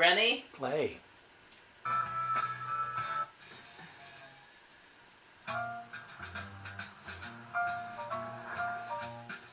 Rennie? Play.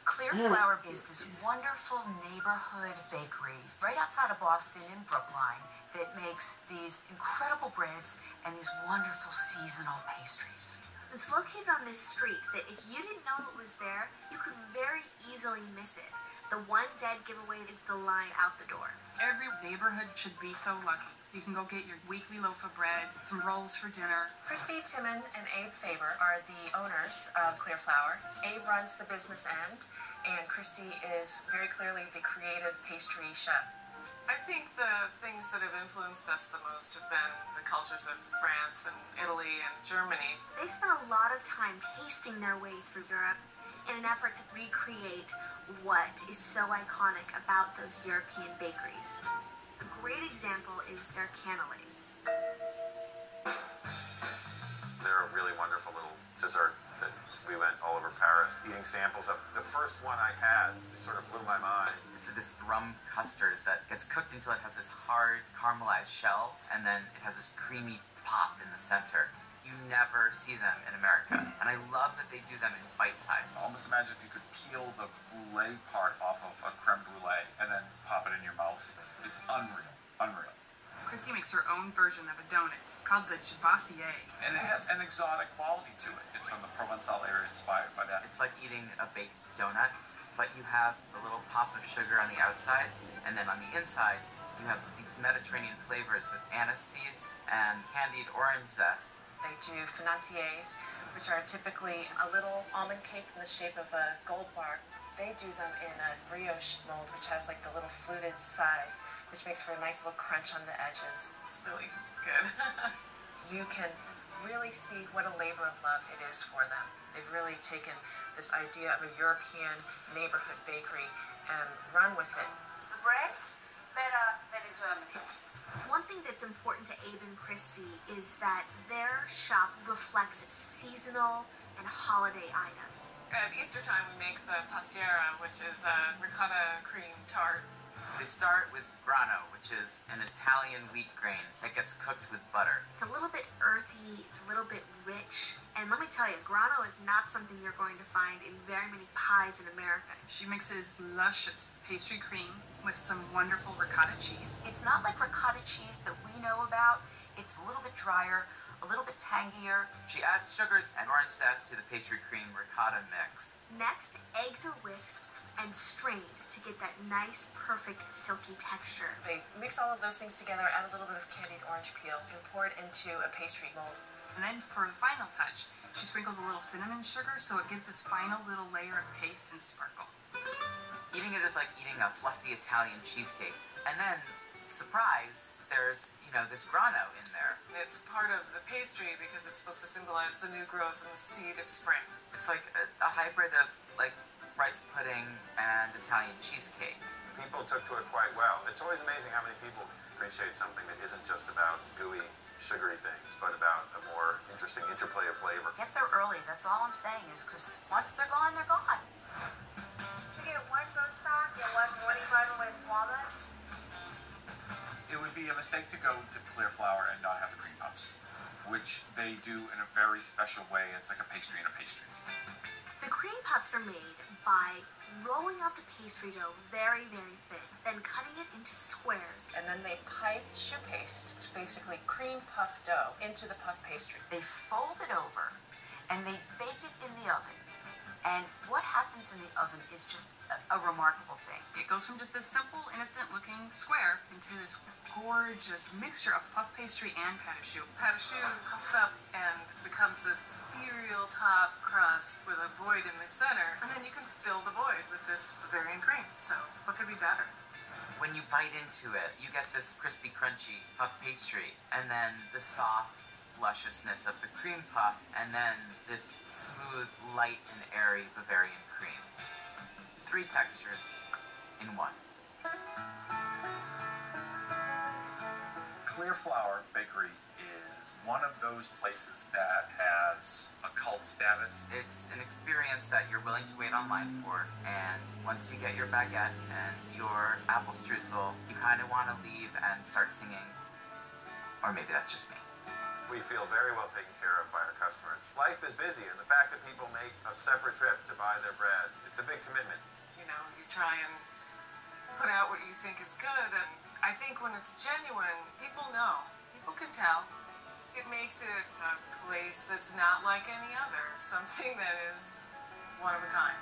Clear Flower is this wonderful neighborhood bakery right outside of Boston in Brookline that makes these incredible breads and these wonderful seasonal pastries. It's located on this street that if you didn't know it was there, you could very easily miss it. The one dead giveaway is the line out the door. Every neighborhood should be so lucky. You can go get your weekly loaf of bread, some rolls for dinner. Christy Timon and Abe Faber are the owners of Clear Flower. Abe runs the business end, and Christy is very clearly the creative pastry chef. I think the things that have influenced us the most have been the cultures of France and Italy and Germany. They spent a lot of time tasting their way through Europe in an effort to recreate what is so iconic about those European bakeries. A great example is their cannelés. They're a really wonderful little dessert that we went all over Paris eating samples of. The first one I had, it sort of blew my mind. It's this rum custard that gets cooked until it has this hard caramelized shell, and then it has this creamy pop in the center. You never see them in America, and I love that they do them in bite size. Almost imagine if you could peel the brulee part off of a creme brulee and then pop it in your mouth. It's unreal, unreal. Christy makes her own version of a donut called the Javassier. And it has an exotic quality to it. It's from the Provençal area, inspired by that. It's like eating a baked donut, but you have a little pop of sugar on the outside, and then on the inside, you have these Mediterranean flavors with anise seeds and candied orange zest. They do financiers, which are typically a little almond cake in the shape of a gold bar. They do them in a brioche mold, which has like the little fluted sides, which makes for a nice little crunch on the edges. It's really good. You can really see what a labor of love it is for them. They've really taken this idea of a European neighborhood bakery and run with it. The breads, better than in Germany. One thing that's important to Abe and Christy is that their shop reflects seasonal and holiday items. At Easter time, we make the pastiera, which is a ricotta cream tart. They start with grano, which is an Italian wheat grain that gets cooked with butter. It's a little bit earthy, it's a little bit rich, and let me tell you, grano is not something you're going to find in very many pies in America. She mixes luscious pastry cream with some wonderful ricotta cheese. It's not like ricotta cheese that we know about. It's a little bit drier, a little bit tangier. She adds sugar and orange zest to the pastry cream ricotta mix. Next, eggs are whisked and strained to get that nice, perfect, silky texture. They mix all of those things together, add a little bit of candied orange peel, and pour it into a pastry mold. And then for the final touch, she sprinkles a little cinnamon sugar so it gives this final little layer of taste and sparkle. Eating it is like eating a fluffy Italian cheesecake. And then, surprise, there's, this grano in there. It's part of the pastry because it's supposed to symbolize the new growth and the seed of spring. It's like a hybrid of like rice pudding and Italian cheesecake. People took to it quite well. It's always amazing how many people appreciate something that isn't just about gooey, sugary things, but about a more interesting interplay of flavor. Get there early, that's all I'm saying, is because once they're gone, they're gone. You get one croissant and one 25 with walnuts. It would be a mistake to go to Clear Flower and not have the cream puffs, which they do in a very special way. It's like a pastry in a pastry. The cream puffs are made by rolling out the pastry dough very, very thin, then cutting it into squares. And then they pipe choux paste, it's basically cream puff dough, into the puff pastry. They fold it over and they bake it in the oven. And what happens in the oven is just a remarkable thing. It goes from just this simple, innocent-looking square into this gorgeous mixture of puff pastry and pâte à choux. Pâte à choux puffs up and becomes this ethereal top crust with a void in the center, and then you can fill the void with this Bavarian cream. So what could be better? When you bite into it, you get this crispy, crunchy puff pastry, and then the soft lusciousness of the cream puff, and then this smooth, light, and airy Bavarian cream. 3 textures in one. Clear Flower Bakery is one of those places that has a cult status. It's an experience that you're willing to wait online for, and once you get your baguette and your apple streusel, you kind of want to leave and start singing. Or maybe that's just me. We feel very well taken care of by our customers. Life is busy, and the fact that people make a separate trip to buy their bread, it's a big commitment. You know, you try and put out what you think is good, and I think when it's genuine, people know. People can tell. It makes it a place that's not like any other, something that is one of a kind.